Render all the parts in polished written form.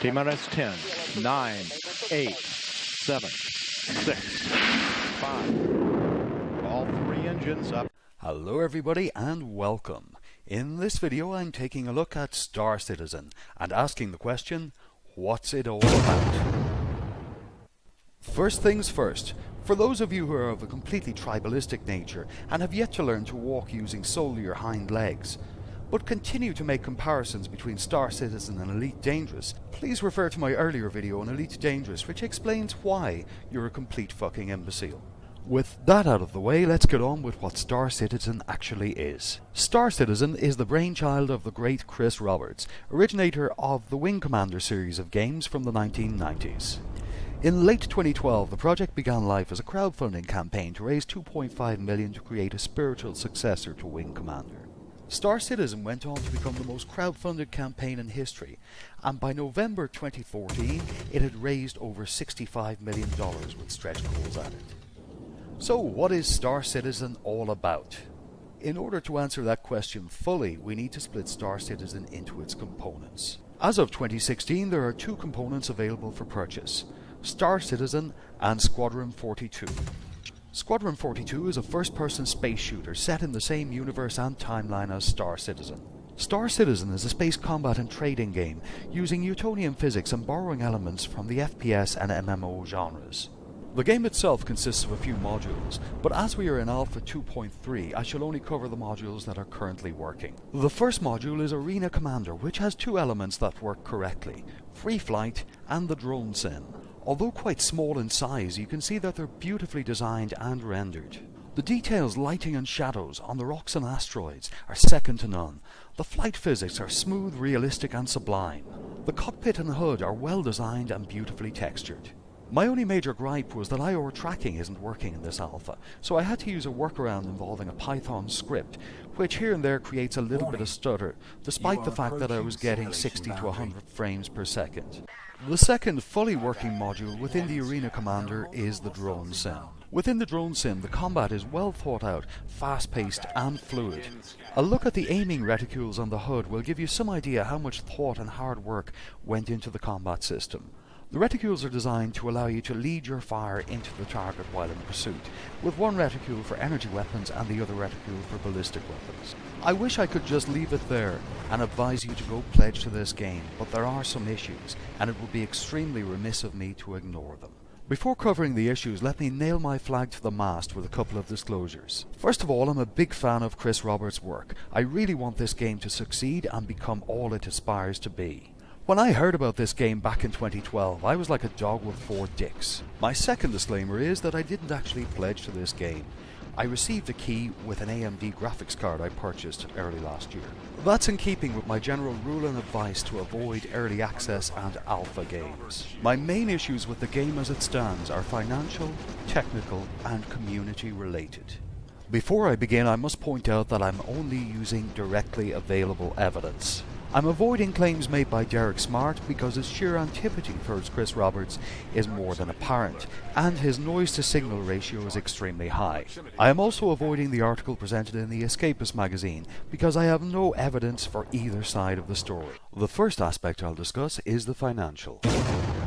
T-minus 10, 9, 8, 7, 6, 5. All three engines up. Hello everybody and welcome. In this video I'm taking a look at Star Citizen and asking the question, what's it all about? First things first, for those of you who are of a completely tribalistic nature and have yet to learn to walk using solely your hind legs, but continue to make comparisons between Star Citizen and Elite Dangerous, please refer to my earlier video on Elite Dangerous, which explains why you're a complete fucking imbecile. With that out of the way, let's get on with what Star Citizen actually is. Star Citizen is the brainchild of the great Chris Roberts, originator of the Wing Commander series of games from the 1990s. In late 2012, the project began life as a crowdfunding campaign to raise $2.5 million to create a spiritual successor to Wing Commander. Star Citizen went on to become the most crowdfunded campaign in history, and by November 2014 it had raised over $65 million with stretch goals added. So what is Star Citizen all about? In order to answer that question fully, we need to split Star Citizen into its components. As of 2016, there are two components available for purchase: Star Citizen and Squadron 42. Squadron 42 is a first-person space shooter set in the same universe and timeline as Star Citizen. Star Citizen is a space combat and trading game using Newtonian physics and borrowing elements from the FPS and MMO genres. The game itself consists of a few modules, but as we are in Alpha 2.3, I shall only cover the modules that are currently working. The first module is Arena Commander, which has two elements that work correctly: free flight and the drone sim. Although quite small in size, you can see that they're beautifully designed and rendered. The details, lighting and shadows on the rocks and asteroids are second to none. The flight physics are smooth, realistic and sublime. The cockpit and hood are well designed and beautifully textured. My only major gripe was that IR tracking isn't working in this alpha, so I had to use a workaround involving a Python script, which here and there creates a little bit of stutter, despite the fact that I was getting 60 to 100 frames per second. The second fully working module within the Arena Commander is the Drone Sim. Within the Drone Sim, the combat is well thought out, fast-paced and fluid. A look at the aiming reticules on the hood will give you some idea how much thought and hard work went into the combat system. The reticules are designed to allow you to lead your fire into the target while in pursuit, with one reticule for energy weapons and the other reticule for ballistic weapons. I wish I could just leave it there and advise you to go pledge to this game, but there are some issues, and it would be extremely remiss of me to ignore them. Before covering the issues, let me nail my flag to the mast with a couple of disclosures. First of all, I'm a big fan of Chris Roberts' work. I really want this game to succeed and become all it aspires to be. When I heard about this game back in 2012, I was like a dog with four dicks. My second disclaimer is that I didn't actually pledge to this game. I received a key with an AMD graphics card I purchased early last year. That's in keeping with my general rule and advice to avoid early access and alpha games. My main issues with the game as it stands are financial, technical and community related. Before I begin, I must point out that I'm only using directly available evidence. I'm avoiding claims made by Derek Smart because his sheer antipathy towards Chris Roberts is more than apparent, and his noise-to-signal ratio is extremely high. I am also avoiding the article presented in the Escapist magazine because I have no evidence for either side of the story. The first aspect I'll discuss is the financial.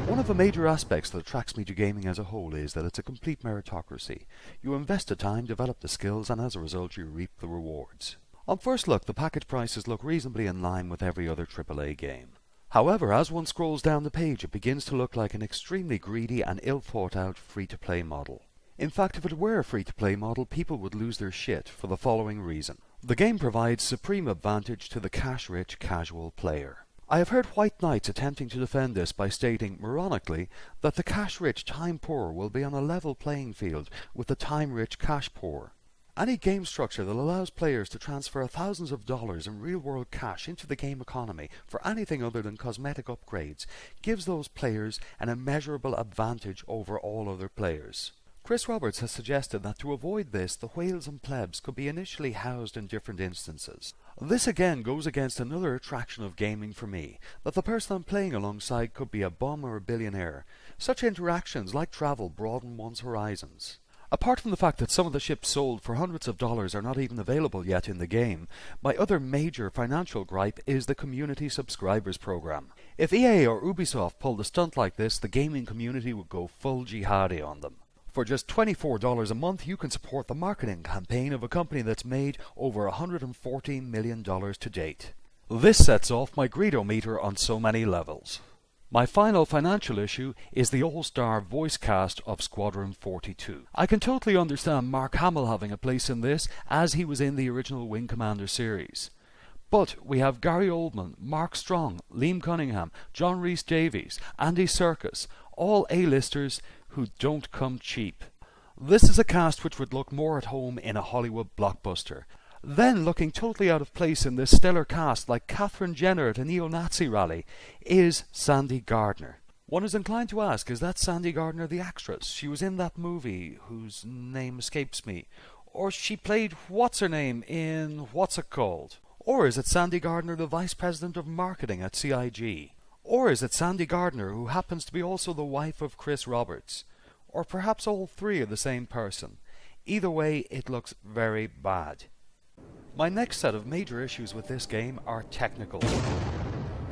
One of the major aspects that attracts me to gaming as a whole is that it's a complete meritocracy. You invest the time, develop the skills, and as a result you reap the rewards. On first look, the package prices look reasonably in line with every other AAA game. However, as one scrolls down the page, it begins to look like an extremely greedy and ill-thought-out free-to-play model. In fact, if it were a free-to-play model, people would lose their shit for the following reason. The game provides supreme advantage to the cash-rich casual player. I have heard White Knights attempting to defend this by stating, moronically, that the cash-rich time-poor will be on a level playing field with the time-rich cash-poor. Any game structure that allows players to transfer thousands of dollars in real-world cash into the game economy for anything other than cosmetic upgrades gives those players an immeasurable advantage over all other players. Chris Roberts has suggested that to avoid this, the whales and plebs could be initially housed in different instances. This again goes against another attraction of gaming for me, that the person I'm playing alongside could be a bum or a billionaire. Such interactions, like travel, broaden one's horizons. Apart from the fact that some of the ships sold for hundreds of dollars are not even available yet in the game, my other major financial gripe is the Community Subscribers program. If EA or Ubisoft pulled a stunt like this, the gaming community would go full jihadi on them. For just $24 a month, you can support the marketing campaign of a company that's made over $114 million to date. This sets off my greedometer on so many levels. My final financial issue is the all-star voice cast of Squadron 42. I can totally understand Mark Hamill having a place in this, as he was in the original Wing Commander series. But we have Gary Oldman, Mark Strong, Liam Cunningham, John Rhys-Davies, Andy Serkis, all A-listers who don't come cheap. This is a cast which would look more at home in a Hollywood blockbuster. Then, looking totally out of place in this stellar cast like Catherine Jenner at a neo-Nazi rally, is Sandy Gardner. One is inclined to ask, is that Sandy Gardner the actress? She was in that movie whose name escapes me. Or she played what's-her-name in What's It Called? Or is it Sandy Gardner, the Vice President of Marketing at CIG? Or is it Sandy Gardner, who happens to be also the wife of Chris Roberts? Or perhaps all three are the same person? Either way, it looks very bad. My next set of major issues with this game are technical.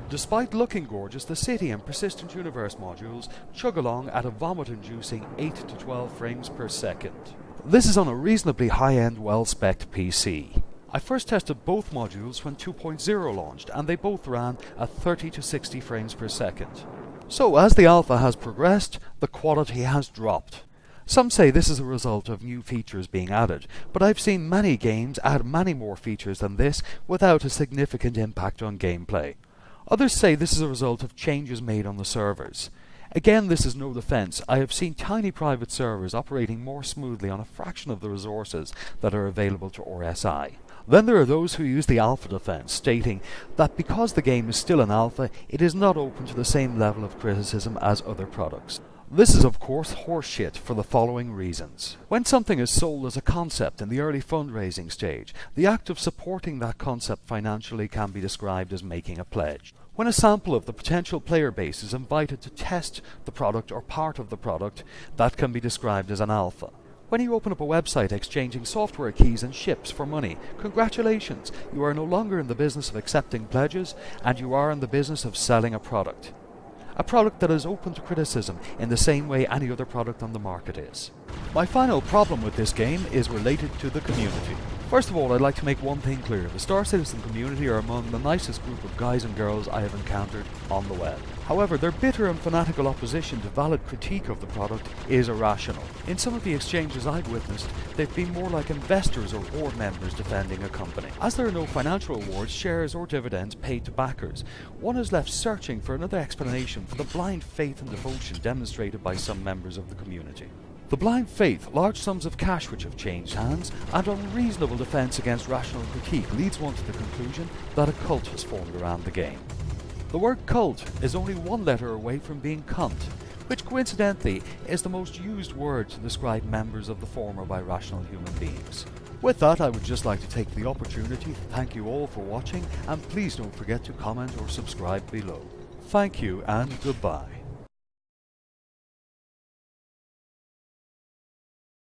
Despite looking gorgeous, the City and Persistent Universe modules chug along at a vomit-inducing 8 to 12 frames per second. This is on a reasonably high-end, well-spec'd PC. I first tested both modules when 2.0 launched, and they both ran at 30 to 60 frames per second. So as the alpha has progressed, the quality has dropped. Some say this is a result of new features being added, but I've seen many games add many more features than this without a significant impact on gameplay. Others say this is a result of changes made on the servers. Again, this is no defense. I have seen tiny private servers operating more smoothly on a fraction of the resources that are available to RSI. Then there are those who use the alpha defense, stating that because the game is still an alpha, it is not open to the same level of criticism as other products. This is of course horseshit for the following reasons. When something is sold as a concept in the early fundraising stage, the act of supporting that concept financially can be described as making a pledge. When a sample of the potential player base is invited to test the product or part of the product, that can be described as an alpha. When you open up a website exchanging software keys and ships for money, congratulations, you are no longer in the business of accepting pledges, and you are in the business of selling a product. A product that is open to criticism in the same way any other product on the market is. My final problem with this game is related to the community. First of all, I'd like to make one thing clear. The Star Citizen community are among the nicest group of guys and girls I have encountered on the web. However, their bitter and fanatical opposition to valid critique of the product is irrational. In some of the exchanges I've witnessed, they've been more like investors or board members defending a company. As there are no financial rewards, shares or dividends paid to backers, one is left searching for another explanation for the blind faith and devotion demonstrated by some members of the community. The blind faith, large sums of cash which have changed hands, and unreasonable defence against rational critique leads one to the conclusion that a cult has formed around the game. The word cult is only one letter away from being cunt, which coincidentally is the most used word to describe members of the former by rational human beings. With that, I would just like to take the opportunity to thank you all for watching, and please don't forget to comment or subscribe below. Thank you and goodbye.